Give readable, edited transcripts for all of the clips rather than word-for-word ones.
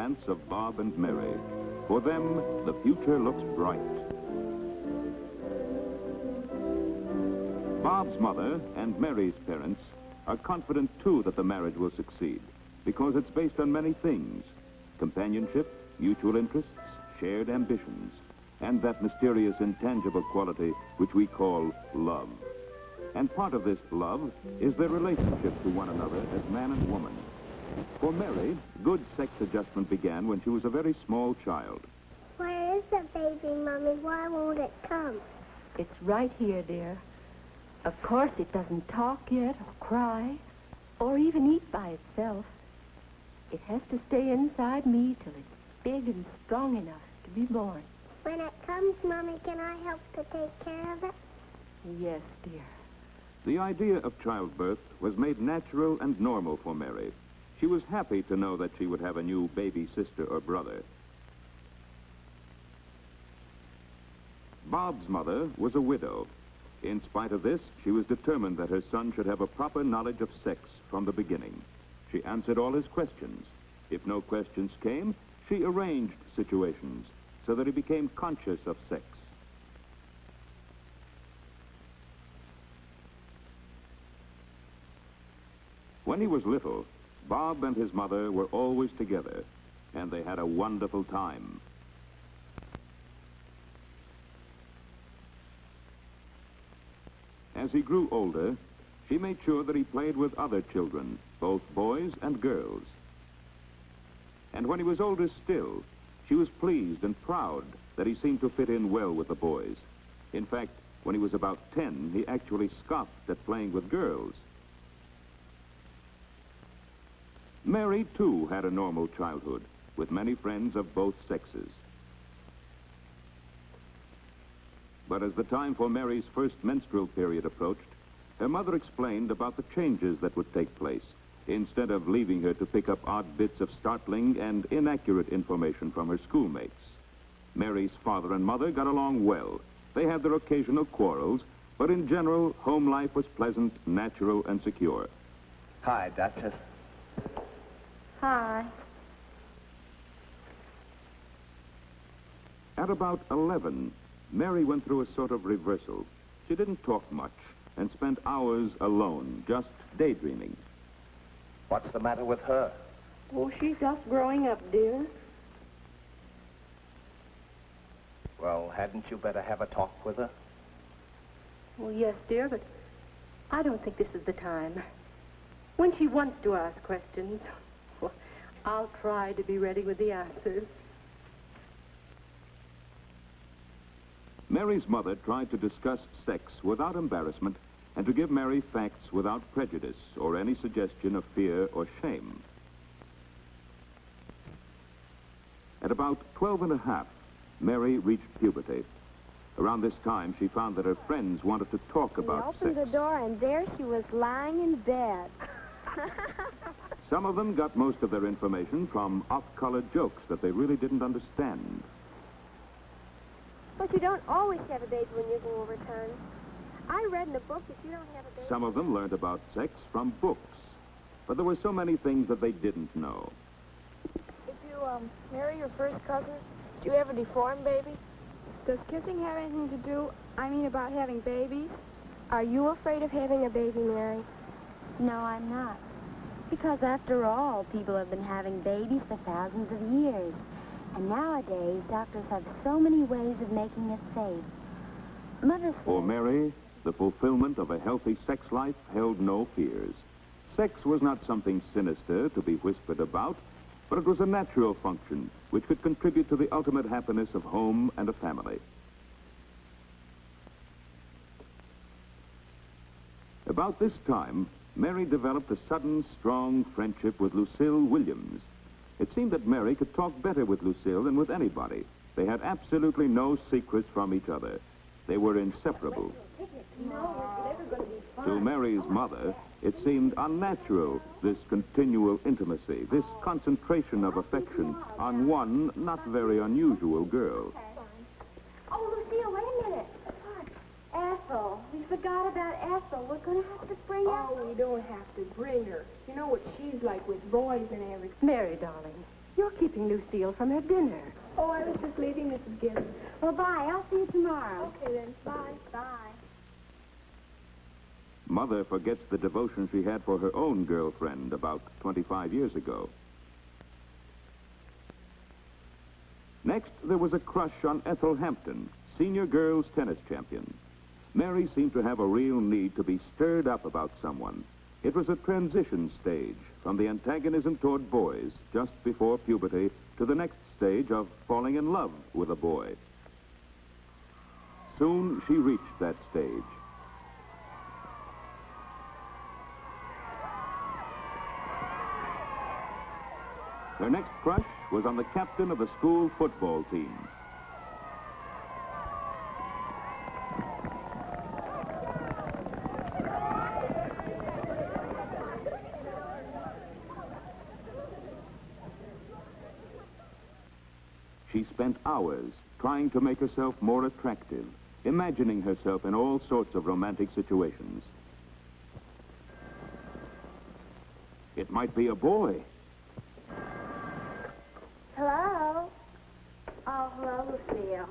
romance of Bob and Mary. For them, the future looks bright. Bob's mother and Mary's parents are confident, too, that the marriage will succeed, because it's based on many things: companionship, mutual interests, shared ambitions, and that mysterious intangible quality which we call love. And part of this love is their relationship to one another as man and woman. For Mary, good sex adjustment began when she was a very small child. Where is the baby, Mommy? Why won't it come? It's right here, dear. Of course, it doesn't talk yet, or cry, or even eat by itself. It has to stay inside me till it's big and strong enough to be born. When it comes, Mommy, can I help to take care of it? Yes, dear. The idea of childbirth was made natural and normal for Mary. She was happy to know that she would have a new baby sister or brother. Bob's mother was a widow. In spite of this, she was determined that her son should have a proper knowledge of sex from the beginning. She answered all his questions. If no questions came, she arranged situations so that he became conscious of sex. When he was little, Bob and his mother were always together, and they had a wonderful time. As he grew older, she made sure that he played with other children, both boys and girls. And when he was older still, she was pleased and proud that he seemed to fit in well with the boys. In fact, when he was about 10, he actually scoffed at playing with girls. Mary, too, had a normal childhood, with many friends of both sexes. But as the time for Mary's first menstrual period approached, her mother explained about the changes that would take place, instead of leaving her to pick up odd bits of startling and inaccurate information from her schoolmates. Mary's father and mother got along well. They had their occasional quarrels, but in general, home life was pleasant, natural, and secure. Hi, Duchess. Hi. At about 11, Mary went through a sort of reversal. She didn't talk much and spent hours alone, just daydreaming. What's the matter with her? Oh, she's just growing up, dear. Well, hadn't you better have a talk with her? Well, yes, dear, but I don't think this is the time. When she wants to ask questions, well, I'll try to be ready with the answers. Mary's mother tried to discuss sex without embarrassment and to give Mary facts without prejudice or any suggestion of fear or shame. At about 12 and a half, Mary reached puberty. Around this time, she found that her friends wanted to talk about sex. We opened the door, and there she was lying in bed. Some of them got most of their information from off-color jokes that they really didn't understand. But you don't always have a baby when you're going over tons. I read in a book that you don't have a baby. Some of them learned about sex from books, but there were so many things that they didn't know. If you marry your first cousin, do you have a deformed baby? Does kissing have anything to do, about having babies? Are you afraid of having a baby, Mary? No, I'm not. Because after all, people have been having babies for thousands of years. And nowadays, doctors have so many ways of making it safe. Mother said... For Mary, the fulfillment of a healthy sex life held no fears. Sex was not something sinister to be whispered about, but it was a natural function which could contribute to the ultimate happiness of home and a family. About this time, Mary developed a sudden, strong friendship with Lucille Williams. It seemed that Mary could talk better with Lucille than with anybody. They had absolutely no secrets from each other. They were inseparable. To Mary's mother, it seemed unnatural, this continual intimacy, this concentration of affection on one not very unusual girl. Oh, Lucille, wait a minute. Ethel. We forgot about Ethel. We're going to have to bring her. Oh, we don't have to bring her. You know what she's like with boys and everything. Mary, darling, You're keeping Lucille from her dinner. Oh, I was just leaving Mrs. Gibbs. Well, bye. I'll see you tomorrow. Okay, then. Bye. Bye. Mother forgets the devotion she had for her own girlfriend about 25 years ago. Next, there was a crush on Ethel Hampton, senior girls tennis champion. Mary seemed to have a real need to be stirred up about someone. It was a transition stage from the antagonism toward boys just before puberty to the next stage of falling in love with a boy. Soon she reached that stage. Her next crush was on the captain of the school football team. She spent hours trying to make herself more attractive, imagining herself in all sorts of romantic situations. It might be a boy. Hello? Oh, hello, Lucille.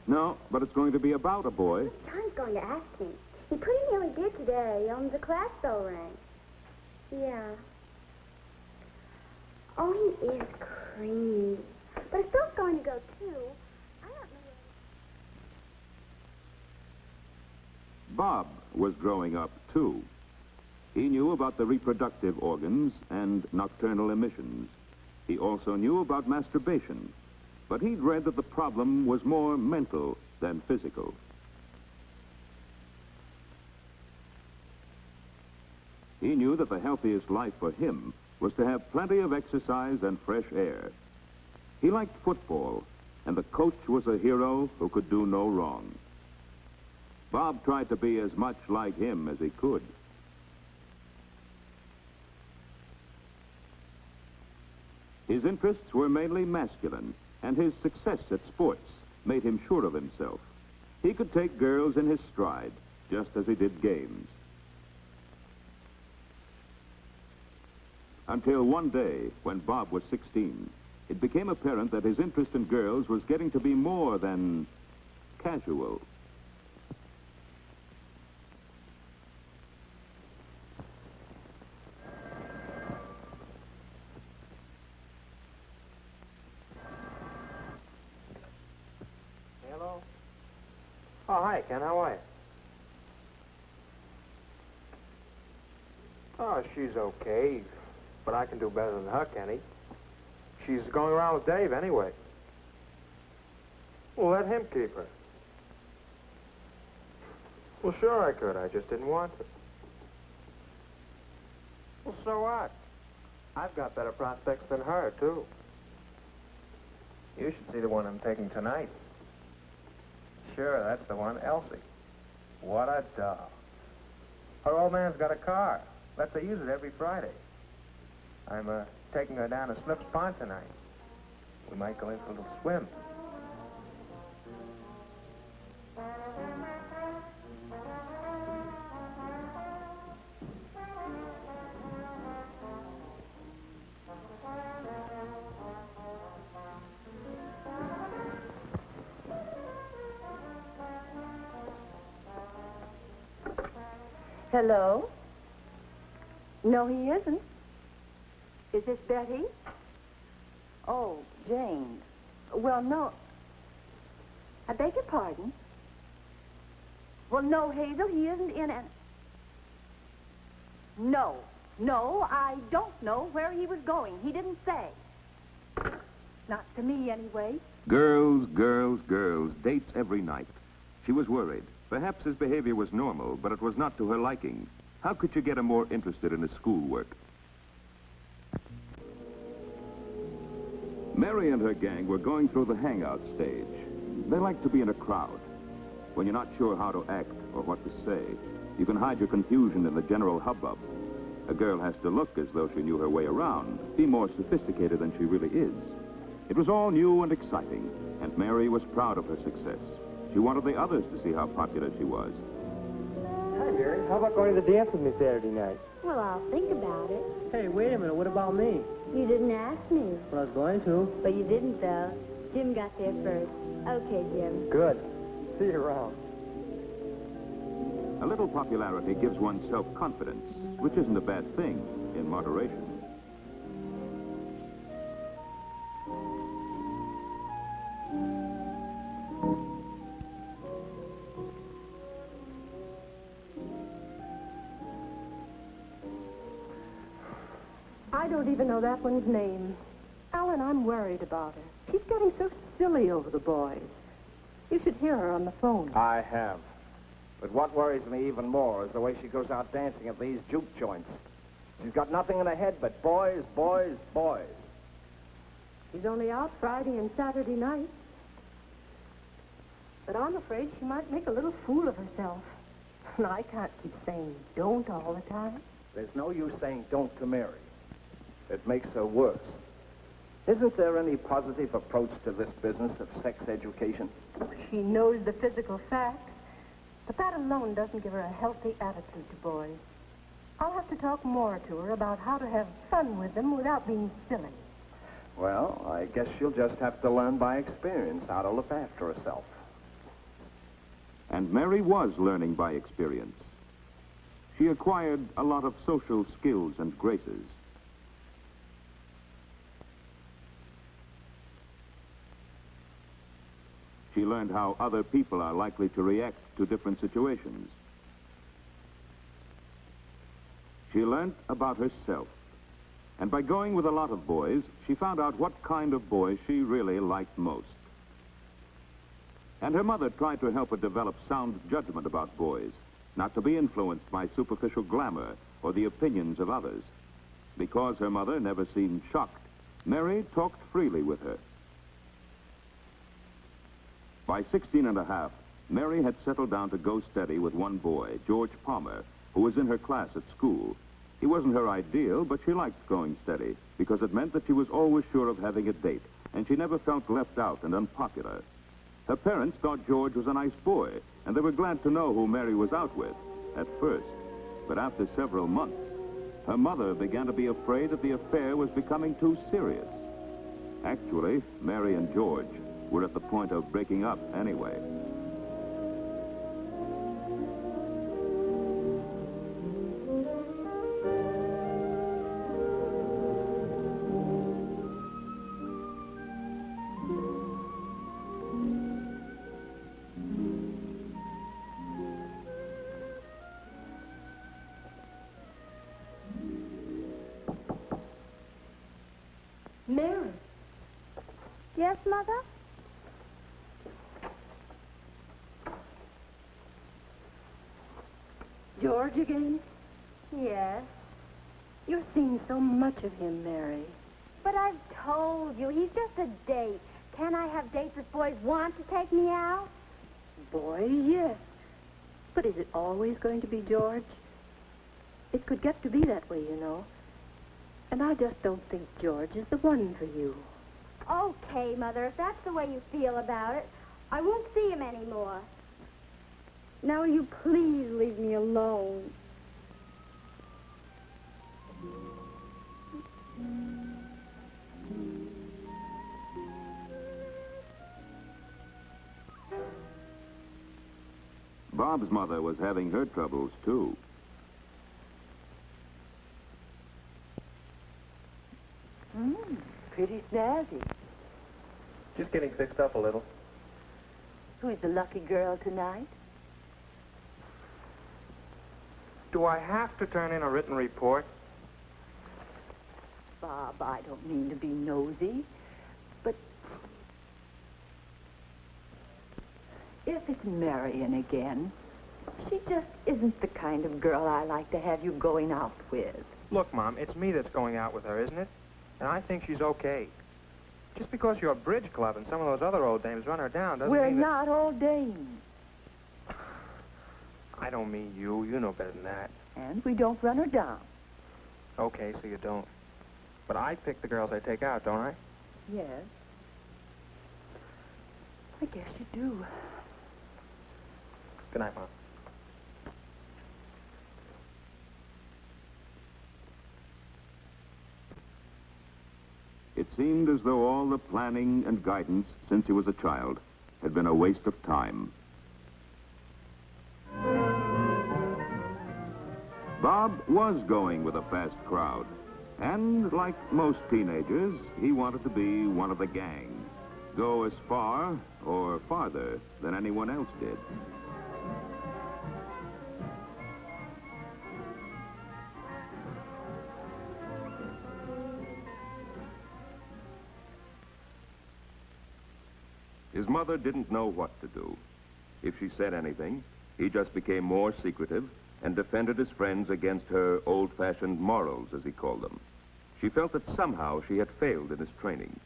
No, but it's going to be about a boy. John's going to ask him. He pretty nearly did today. The class bell rang. Yeah. Oh, he is creamy. But if Phil's going to go, too, I don't know where... Bob was growing up, too. He knew about the reproductive organs and nocturnal emissions. He also knew about masturbation, but he'd read that the problem was more mental than physical. He knew that the healthiest life for him was to have plenty of exercise and fresh air. He liked football, and the coach was a hero who could do no wrong. Bob tried to be as much like him as he could. His interests were mainly masculine, and his success at sports made him sure of himself. He could take girls in his stride, just as he did games. Until one day, when Bob was 16, it became apparent that his interest in girls was getting to be more than casual. Hello? Oh, hi, Ken. How are you? Oh, she's okay, but I can do better than her, Kenny. She's going around with Dave anyway. Well, let him keep her. Well, sure I could. I just didn't want to. Well, so what? I've got better prospects than her, too. You should see the one I'm taking tonight. Sure, that's the one, Elsie. What a doll. Her old man's got a car. Lets her use it every Friday. I'm taking her down to Slip's Pond tonight. We might go in for a little swim. Hello? No, he isn't. Is this Betty? Oh, Jane. Well, no. I beg your pardon? Well, no, Hazel, he isn't in it. No, I don't know where he was going. He didn't say. Not to me, anyway. Girls, girls, girls, dates every night. She was worried. Perhaps his behavior was normal, but it was not to her liking. How could you get him more interested in his schoolwork? Mary and her gang were going through the hangout stage. They like to be in a crowd. When you're not sure how to act or what to say, you can hide your confusion in the general hubbub. A girl has to look as though she knew her way around, be more sophisticated than she really is. It was all new and exciting, and Mary was proud of her success. She wanted the others to see how popular she was. Hi, Mary. How about going to the dance with me Saturday night? Well, I'll think about it. Hey, wait a minute. What about me? You didn't ask me. Well, I was going to. But you didn't, though. Jim got there first. Okay, Jim. Good. See you around. A little popularity gives one self-confidence, which isn't a bad thing in moderation. I don't even know that one's name. Alan, I'm worried about her. She's getting so silly over the boys. You should hear her on the phone. I have. But what worries me even more is the way she goes out dancing at these juke joints. She's got nothing in her head but boys, boys, boys. She's only out Friday and Saturday night. But I'm afraid she might make a little fool of herself. And I can't keep saying don't all the time. There's no use saying don't to Mary. It makes her worse. Isn't there any positive approach to this business of sex education? She knows the physical facts, but that alone doesn't give her a healthy attitude to boys. I'll have to talk more to her about how to have fun with them without being silly. Well, I guess she'll just have to learn by experience how to look after herself. And Mary was learning by experience. She acquired a lot of social skills and graces. She learned how other people are likely to react to different situations. She learned about herself. And by going with a lot of boys, she found out what kind of boys she really liked most. And her mother tried to help her develop sound judgment about boys, not to be influenced by superficial glamour or the opinions of others. Because her mother never seemed shocked, Mary talked freely with her. By 16 and a half, Mary had settled down to go steady with one boy, George Palmer, who was in her class at school. He wasn't her ideal, but she liked going steady because it meant that she was always sure of having a date, and she never felt left out and unpopular. Her parents thought George was a nice boy, and they were glad to know who Mary was out with at first. But after several months, her mother began to be afraid that the affair was becoming too serious. Actually, Mary and George were at the point of breaking up anyway. Mary. Yes, Mother? George again? Yes. You've seen so much of him, Mary. But I've told you, he's just a date. Can I have dates if boys want to take me out? Boy, yes. But is it always going to be George? It could get to be that way, you know. And I just don't think George is the one for you. Okay, Mother, if that's the way you feel about it, I won't see him anymore. Now, will you please leave me alone? Bob's mother was having her troubles, too. Pretty snazzy. Just getting fixed up a little. Who's the lucky girl tonight? Do I have to turn in a written report? Bob, I don't mean to be nosy, but if it's Marion again, she just isn't the kind of girl I like to have you going out with. Look, Mom, it's me that's going out with her, isn't it? And I think she's okay. Just because your bridge club and some of those other old dames run her down doesn't We're mean that... not old dames. I don't mean you. You know better than that. And we don't run her down. Okay, so you don't. But I pick the girls I take out, don't I? Yes. I guess you do. Good night, Mom. seemed as though all the planning and guidance since he was a child had been a waste of time. Bob was going with a fast crowd, and like most teenagers, he wanted to be one of the gang, go as far or farther than anyone else did. His mother didn't know what to do. If she said anything, he just became more secretive and defended his friends against her old-fashioned morals, as he called them. She felt that somehow she had failed in his training.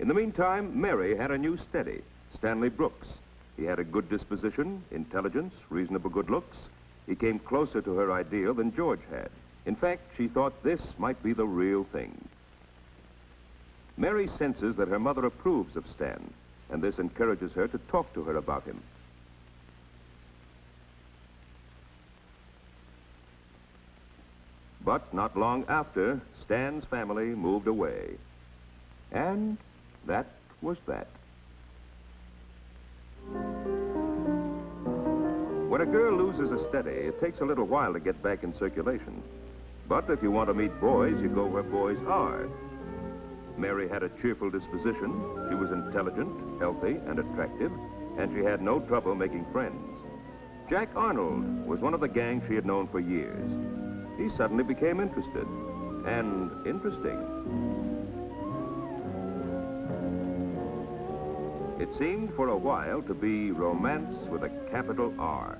In the meantime, Mary had a new steady, Stanley Brooks. He had a good disposition, intelligence, reasonable good looks. He came closer to her ideal than George had. In fact, she thought this might be the real thing. Mary senses that her mother approves of Stan, and this encourages her to talk to her about him. But not long after, Stan's family moved away. And that was that. When a girl loses a steady, it takes a little while to get back in circulation. But if you want to meet boys, you go where boys are. Mary had a cheerful disposition. She was intelligent, healthy, and attractive, and she had no trouble making friends. Jack Arnold was one of the gang she had known for years. He suddenly became interested, and interesting. It seemed for a while to be romance with a capital R.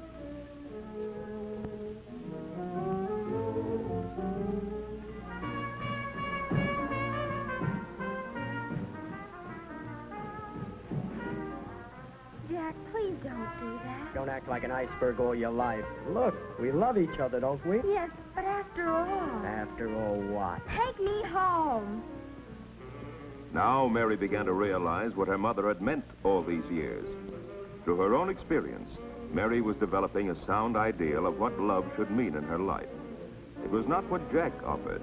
Jack, please don't do that. Don't act like an iceberg all your life. Look, we love each other, don't we? Yes, but after all... After all what? Take me home. Now Mary began to realize what her mother had meant all these years. Through her own experience, Mary was developing a sound ideal of what love should mean in her life. It was not what Jack offered.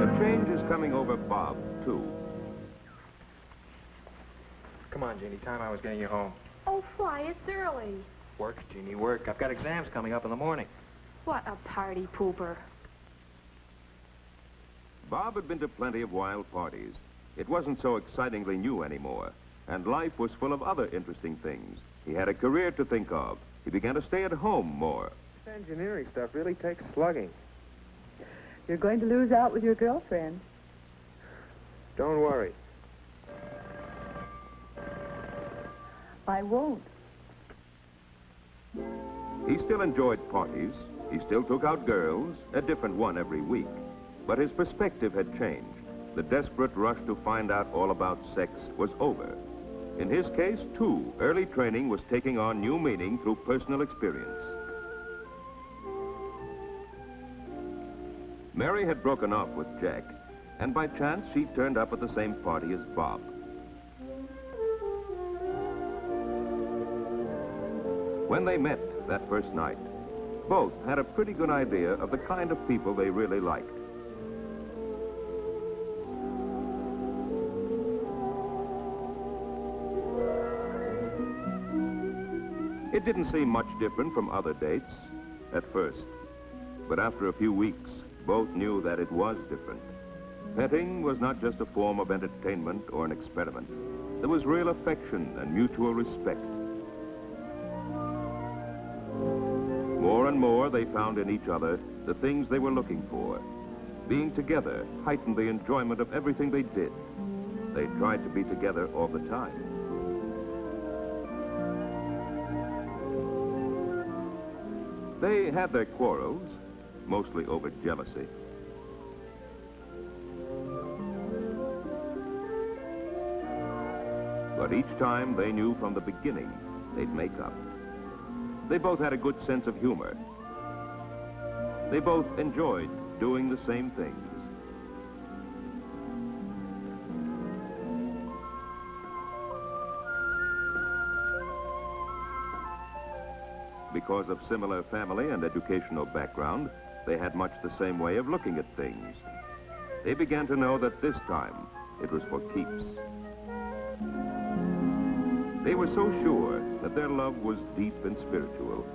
A change is coming over Bob, too. Come on, Jeannie, time I was getting you home. Oh, why? It's early. Work, Jeannie, work. I've got exams coming up in the morning. What a party pooper. Bob had been to plenty of wild parties. It wasn't so excitingly new anymore, and life was full of other interesting things. He had a career to think of. He began to stay at home more. This engineering stuff really takes slugging. You're going to lose out with your girlfriend. Don't worry. I won't. He still enjoyed parties. He still took out girls, a different one every week. But his perspective had changed. The desperate rush to find out all about sex was over. In his case, too, early training was taking on new meaning through personal experience. Mary had broken off with Jack, and by chance she turned up at the same party as Bob. When they met that first night, both had a pretty good idea of the kind of people they really liked. It didn't seem much different from other dates at first, but after a few weeks, both knew that it was different. Petting was not just a form of entertainment or an experiment. There was real affection and mutual respect. More and more, they found in each other the things they were looking for. Being together heightened the enjoyment of everything they did. They tried to be together all the time. They had their quarrels, mostly over jealousy. But each time they knew from the beginning they'd make up. They both had a good sense of humor. They both enjoyed doing the same things. Because of similar family and educational background, they had much the same way of looking at things. They began to know that this time it was for keeps. They were so sure that their love was deep and spiritual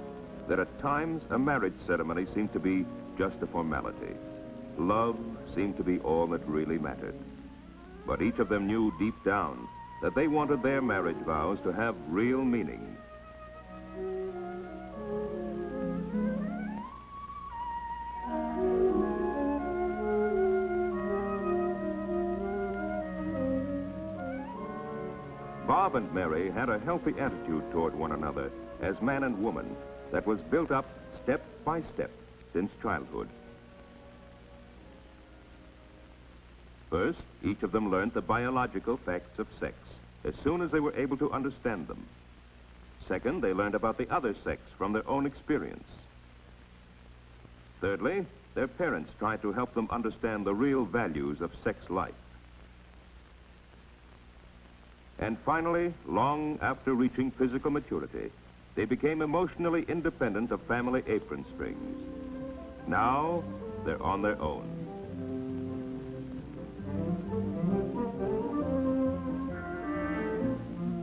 that at times a marriage ceremony seemed to be just a formality. Love seemed to be all that really mattered. But each of them knew deep down that they wanted their marriage vows to have real meaning. Bob and Mary had a healthy attitude toward one another as man and woman that was built up step by step since childhood. First, each of them learned the biological facts of sex as soon as they were able to understand them. Second, they learned about the other sex from their own experience. Thirdly, their parents tried to help them understand the real values of sex life. And finally, long after reaching physical maturity, they became emotionally independent of family apron strings. Now, they're on their own.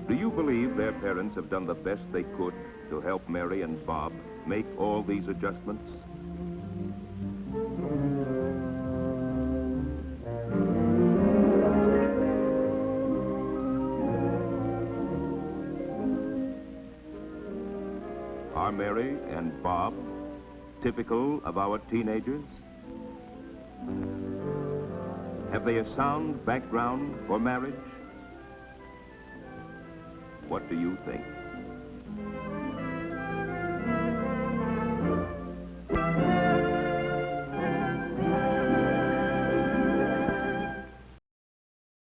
Do you believe their parents have done the best they could to help Mary and Bob make all these adjustments? Are Mary and Bob typical of our teenagers? Have they a sound background for marriage? What do you think?